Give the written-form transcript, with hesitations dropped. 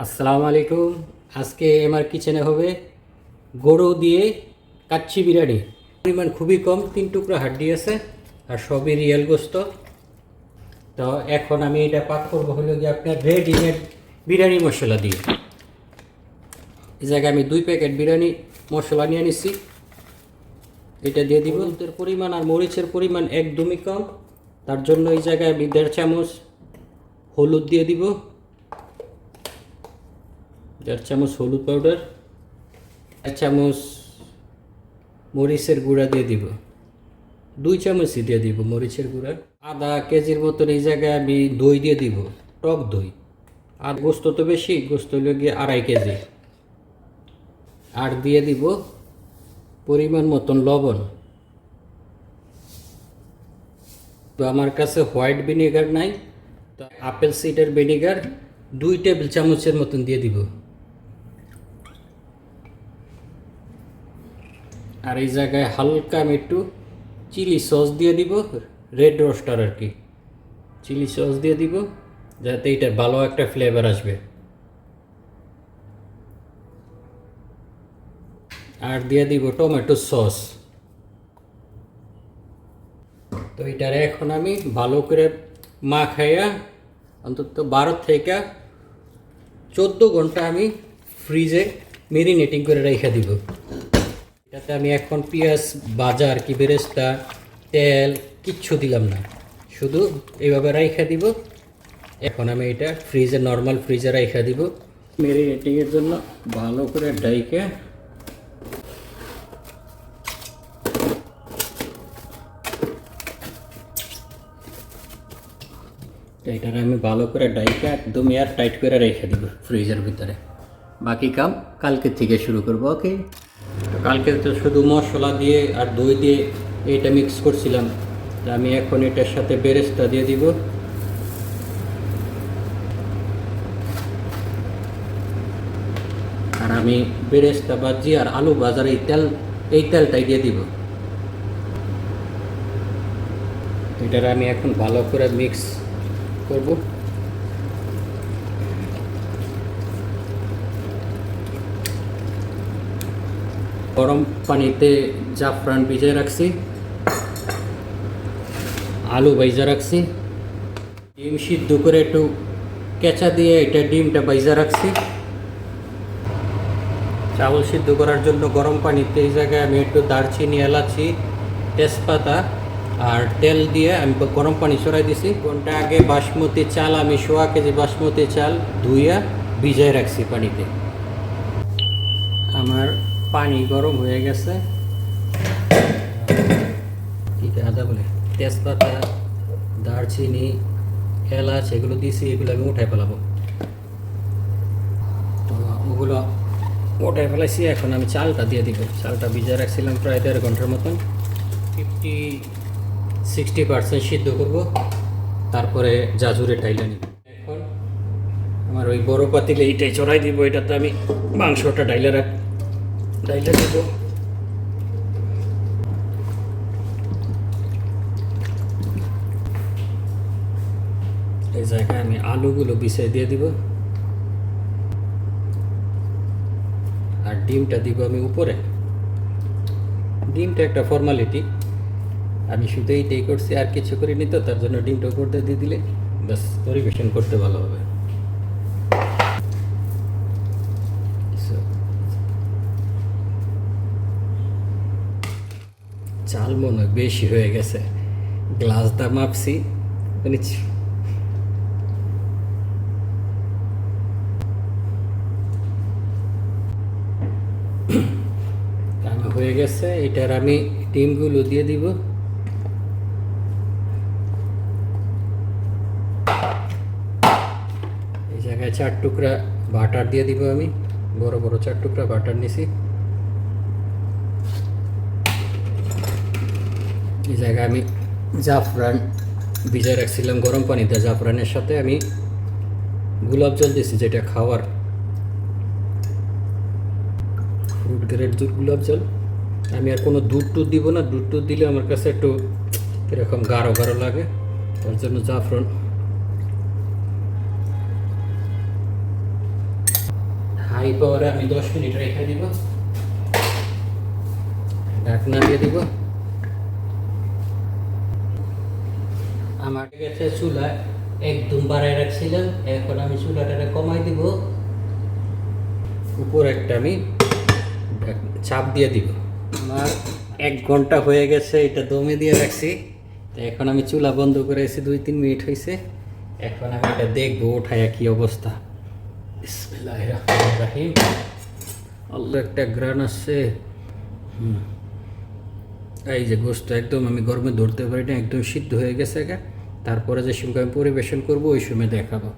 আসসালামু আলাইকুম। আজকে আমার কিচেনে হবে গরু দিয়ে কাচ্চি বিরিয়ানি। পরিমাণ খুবই কম, 3 টুকরা হাড্ডি আছে আর সবই রিয়েল গোস্ত। তো এখন আমি এটা পাক করবো হলো গিয়ে আপনার রেডিমেড বিরিয়ানি মশলা দিয়ে। এই জায়গায় আমি 2 প্যাকেট বিরিয়ানি মশলা নিয়ে নিচ্ছি, এটা দিয়ে দিব। হলুদের পরিমাণ আর মরিচের পরিমাণ একদমই কম, তার জন্য এই জায়গায় আমি 1.5 চামচ হলুদ দিয়ে দিব, 1.5 চামচ হলুদ পাউডার, 1 চামচ মরিচের গুঁড়া দিয়ে দিব, 2 চামচই দিয়ে দিব মরিচের গুঁড়া। আধা কেজির মতন এই জায়গায় আমি দই দিয়ে দিব, টক দই। আর গোস্ত তো বেশি, গোস্ত হলো গিয়ে 2.5 কেজি। আর দিয়ে দিব পরিমাণ মতন লবণ। তো আমার কাছে হোয়াইট ভিনেগার নাই, তো আপেল সিডার ভিনেগার 2 টেবিল চামচের মতন দিয়ে দিব। আর এই জায়গায় হালকা আমি একটু চিলি সস দিয়ে দিব, রেড রোস্টার আর কি, চিলি সস দিয়ে দিব যাতে এটার ভালো একটা ফ্লেভার আসবে। আর দিয়ে দিব টমেটো সস। তো এটার এখন আমি ভালো করে মাখাইয়া অন্তত 12 থেকে 14 ঘন্টা আমি ফ্রিজে মেরিনেটিং করে রেখে দিব। এটাতে আমি এখন পেঁয়াজ ভাজা আর কি, বেরেস্তা, তেল কিচ্ছু দিলাম না, শুধু এইভাবে রেখে দিব। এখন আমি এটা ফ্রিজে, নর্মাল ফ্রিজে রেখে দিব মেরিনেটিংয়ের জন্য। ভালো করে ডাইকে এটার আমি ভালো করে ডাইকে একদম এয়ার টাইট করে রেখে দিব ফ্রিজের ভিতরে। বাকি কাম কালকে থেকে শুরু করব। ওকে, তো কালকে তো শুধু মশলা দিয়ে আর দই দিয়ে এটা মিক্স করছিলাম, তো আমি এখন এটার সাথে বেরেস্তা দিয়ে দিব। আর আমি বেরেস্তা ভাজি আর আলু ভাজার এই তেলটাই দিয়ে দিব। এটার আমি এখন ভালো করে মিক্স করব। গরম পানিতে জাফরান ভিজিয়ে রাখছি, আলু ভাইজা রাখছি, ডিম সিদ্ধ করে একটু কেঁচা দিয়ে এটা ডিমটা ভাইজা রাখছি। চাউল সিদ্ধ করার জন্য গরম পানিতে এই জায়গায় আমি একটু দারচিনি, এলাচি, তেজপাতা আর তেল দিয়ে আমি গরম পানি ছড়াই দিছি। ঘন্টা আগে বাসমতি চাল, আমি 1.5 কেজি বাসমতি চাল ধুইয়া ভিজাই রাখছি পানিতে। আমার পানি গরম হয়ে গেছে, কি আদা বলে তেজপাতা, দারচিনি, এলাচ এগুলো দিছি, এগুলো আমি উঠাই ফেলাবো। তো ওগুলো ওটাই ফেলাইছি। এখন আমি চালটা দিয়ে দিব। চালটা ভিজিয়ে রাখছিলাম প্রায় 1.5 ঘন্টার মতন। 50-60% সিদ্ধ করব, তারপরে জাজুরে টাইলা নিব। এখন আমার ওই বড় পাতিলে এইটাই চড়াই দিব, এটাতে আমি মাংসটা ডাইলা দিব। এই জায়গায় আমি আলুগুলো বিছিয়ে দিয়ে দিব আর ডিমটা দিব আমি উপরে। ডিমটা একটা ফর্মালিটি, আমি শুধু এইটাই করছি, আর কিছু করিনি। তো তার জন্য ডিমটা উপর দিয়ে দিলে ব্যাস পরিবেশন করতে ভালো হবে। চাল মনে হয় বেশি হয়ে গেছে, গ্লাসটা মাপছি মানে হয়ে গেছে। এটার আমি ডিমগুলো দিয়ে দিব। এই জায়গায় 4 টুকরা বাটার দিয়ে দিব, আমি বড় বড় 4 টুকরা বাটার নিছি। এই জায়গায় আমি জাফরান ভিজায় রাখছিলাম গরম পানিতে, জাফরানের সাথে আমি গোলাপ জল দিছি, যেটা খাওয়ার ফ্রুট গ্রেড গোলাপ জল। আমি আর কোনো দুধ দিব না, দুধ দিলে আমার কাছে একটু এরকম গাঢ় গাঢ় লাগে, তার জন্য জাফরান হাই পাওয়ারে আমি 10 মিনিট রেখে দিব, ঢাকনা দিয়ে দিব। আমার কাছে চুলা একদম বাড়ায় রাখছিলাম, এখন আমি চুলাটা কমাই দিব, উপর একটা আমি চাপ দিয়ে দিব। আমার 1 ঘন্টা হয়ে গেছে, এটা দমে দিয়ে রাখছি। তো এখন আমি চুলা বন্ধ করেছি, 2-3 মিনিট হয়েছে। এখন আমি এটা দেখবো ওঠায় কি অবস্থা। বিসমিল্লাহির রহমানির রহিম। আল্লাহ, একটা গ্রান আসছে। এই যে গোস্ত একদম আমি গরমে ধরতে পারি না, একদম সিদ্ধ হয়ে গেছে। তারপরে যে সময় আমি পরিবেশন করবো ওই সময় দেখাবো।